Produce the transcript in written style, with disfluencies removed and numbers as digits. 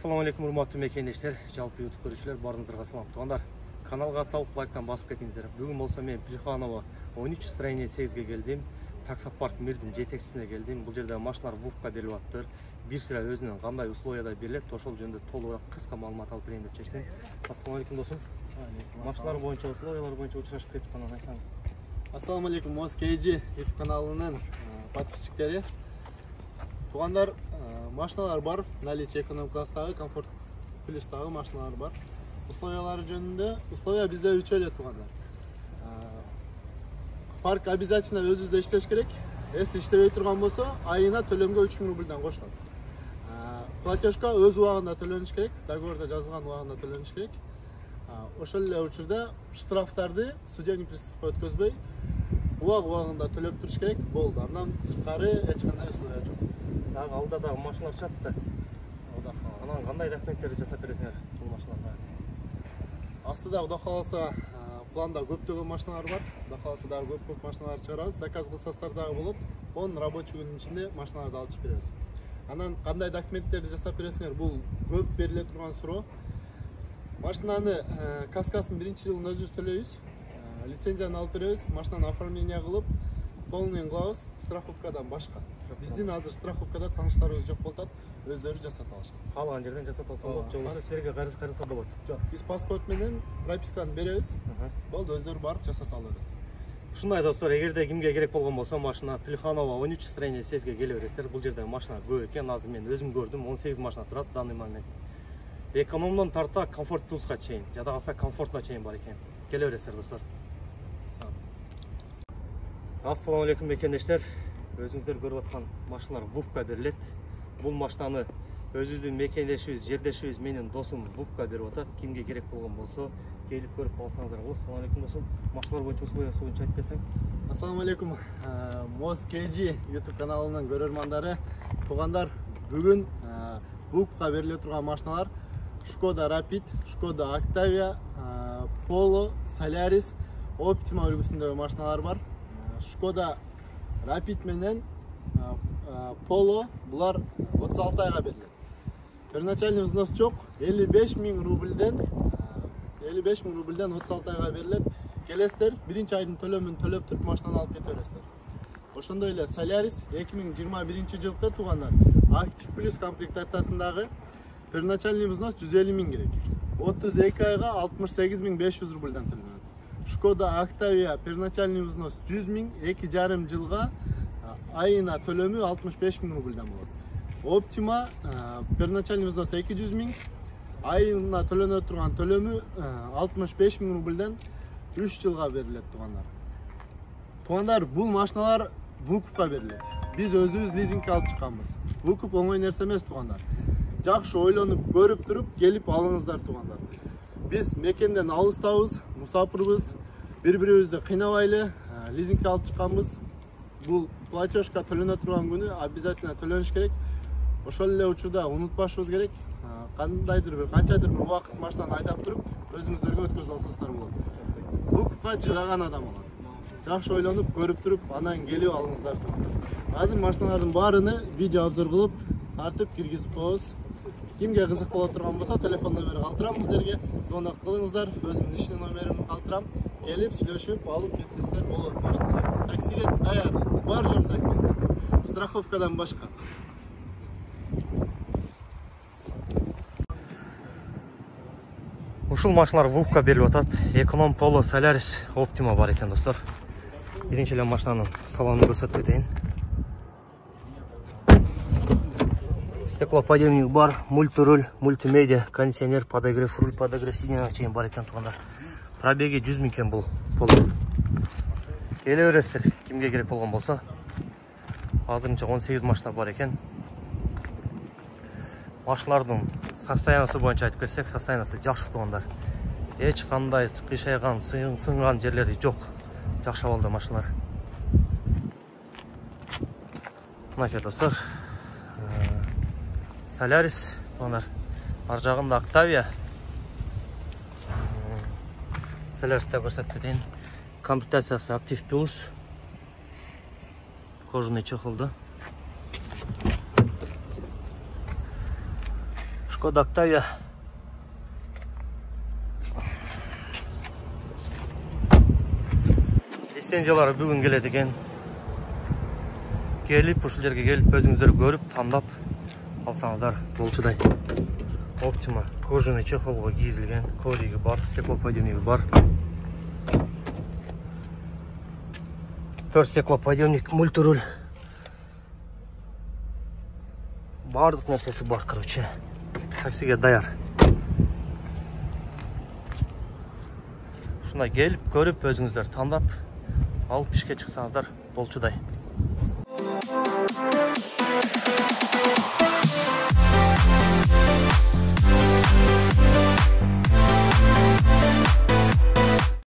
Assalamu alaikum, урматтуу мекендештер, жалпы YouTube көрүүчүлөр, баарыңыздарга салам. Туугандар, каналга аталып лайктан басып кетиңиздер. Бүгүн болсо мен Плеханова 13 строение 8ге келдим. Таксопарк Мирдин жетекчисине келдим. Бул жерде машиналар ВУПка берилип атыптыр. Бир сыра өзүнүн кандай условияда берилет, ошол жөнүндө толугураак кыска маалымат алып берейин деп чечтим. Assalamu alaikum досум. Машиналар боюнча, условиялар боюнча учурашып кеттик, анан айтсаң. Assalamu alaikum, Москейджи YouTube каналынын подписчиктери. Туугандар, машиналар бар, наличие эконом класстагы, комфорт плюстагы машиналар бар. Условиялары жөнүндө, условия бизде 3 эле туугандар. Парк обязательно өзүбүздө иштеш керек. Если иштебей турган болсо, айына төлөмгө 3000 рубльдан кошулат. Платежка өз убагында төлөнүш керек, договордо жазылган убагында төлөнүш керек. Ошол эле учурда штрафтарды судебный приставка өткөзбөй, убагында төлөп туруш керек. Болду. Андан сырткары эч кандай условия жок. Дагы алда дагы машиналар чапты. Анан кандай документтерди жасап бересиңер бул машиналарга? Астыда Кудай кааласа планда көптөгөн машиналар бар. Кудай кааласа дагы көп машиналар чыгарабыз. Заказ кылсаңыздар дагы болот. 10 рабочий күнүн ичинде машиналарды алып чыгып беребиз. Анан кандай документтерди жасап бересиңер? Бул көп бериле турган суроо. Машинаны каскасын биринчи жылын өзүбүз төлөйбүз. Лицензияны алып беребиз. Машинаны оформление кылып, полный кылабыз, страховкадан башка. Биздин азыр страховкада тааныштарыбыз жок болот, өздөрү жасап алышат. Каалаган жерден жасап алса болот, же болбосо силерге карызса болот. Жок, биз паспорт менен прописканы беребиз. Болду, өздөрү барып жасап алат. Ушундай достор, эгерде кимге керек болгон болсо, машина Плеханова 13 строение 8ге келе бересиздер. Бул жерде машина көп экен, азыр мен өзүм көрдүм, 18 машина турат данный момент. Экономдон тарта комфорт плюска чейин, жада калса комфортно чейин бар экен. Келе бересиздер достор. Ассаламу алейкум мекендештер. Өзүңүздөр көрүп аткан машиналар ВУПка берилет. Бул машинаны өзүбүздүн мекендешибиз, жердешибиз менин досум ВУПка берип атат. Кимге керек болгон болсо, келип көрүп алсаңыздар болот. Ассаламу алейкум досум. Машиналар боюнча условиясы боюнча айтып берсең. Ассаламу алейкум, Москейджи YouTube каналынын көрөрмандары. Туугандар, бүгүн ВУПка бериле турган машиналар Skoda Rapid, Skoda Octavia, Polo, Solaris, Optima үлгүсүндөгү машиналар бар. Skoda Rapid менен Polo булар 36 айга берилет. Первоначальный взнос жок, 55 000 рубльден 36 айга берилет. Келесиздер, биринчи айдын төлөмүн төлөп туруп машинаны алып кете бересиздер. Ошондой эле Solaris 2021 жылкы туугандар Active Plus комплектациясындагы первоначальный взнос 150 000 керек. 32 айга 68 500 рубльдан төлөнөт. Skoda Octavia первоначальный взнос 100 000, 2,5 жылга айына төлөмү 65 000 рубльдан болот. Optima первоначальный взнос 200 000, айына төлөнө турган төлөмү 65 000 рубльдан 3 жылга берилет туугандар. Туугандар, бул машиналар ВУПка берилет. Биз өзүбүз лизингге алып чыкканбыз. ВУП оңой нерсе эмес туугандар. Жакшы ойлонуп, көрүп туруп, келип алыңыздар туугандар. Биз мекенден алыстабыз, мусапырбыз, бири-бирибизди кыйнабайлы, лизингге алып чыкканбыз. Бул платежка төлөнө турган күнү обязательно төлөнүш керек. Ошол эле учурда унутпашыбыз керек. Кандайдыр бир канчадыр бир убакыт машинаны айдап туруп, өзүңүздөргө өткөзүп алсаңыздар болот. ВУПка чыдаган адам болот. Жакшы ойлонуп, көрүп туруп, анан келип алыңыздар туугандар. Азыр машиналардын баарыны видео обзор кылып, тартып киргизип коебуз. Кимге кызык боло турган болсо, телефон номери калтырам, бул жерге звонок кылыңыздар, өзүмдүн ишчи номеримди калтырам, келип сүйлөшүп алып кетсеңиздер болот. Машина таксиге даяр, бар жок документ, страховкадан башка. Ушул машиналар ВУПка берилип атат. Эконом, Polo, Solaris, Optima бар экен достор. Биринчи эле машинанын салонун көрсөтүп кетейин. Стеклоподъемник бар, мультируль, мультимедиа, кондиционер, подогрев руль, подогрев сиденья чейин бар экен туугандар. Пробеги 100 000 экен бул Polo. Келе бересиздер, кимге керек болгон болсо. Азырынча 18 машина бар экен. Машиналардын состояниясы боюнча айтып кетсек, состояниясы жакшы туугандар. Эч кандай кыйшайган, сынган жерлери жок. Жакшы абалда машиналар. Мынакей достор. Solaris, туугандар. Ар жагында Octavia. Solaris'te көрсөтүп кетейин. Комплектациясы Active Plus. Кожаный чехолду. Шкода Октавия. Лицензиялары бүгін келеді екен. Келіп, ушул жерге келіп, өзіңіздер көріп, таңдап алсаңыздар болчудай. Optima кожаный чехолға киізілген, кодигі бар, стеклоподъемнигі бар. 4 стеклоподъемник, мультируль. Бардық нәрсесі бар, короче. Таксиге даяр. Шuna gelip görüp özünüzler tandap alıp işe çıksanızlar bolçuday.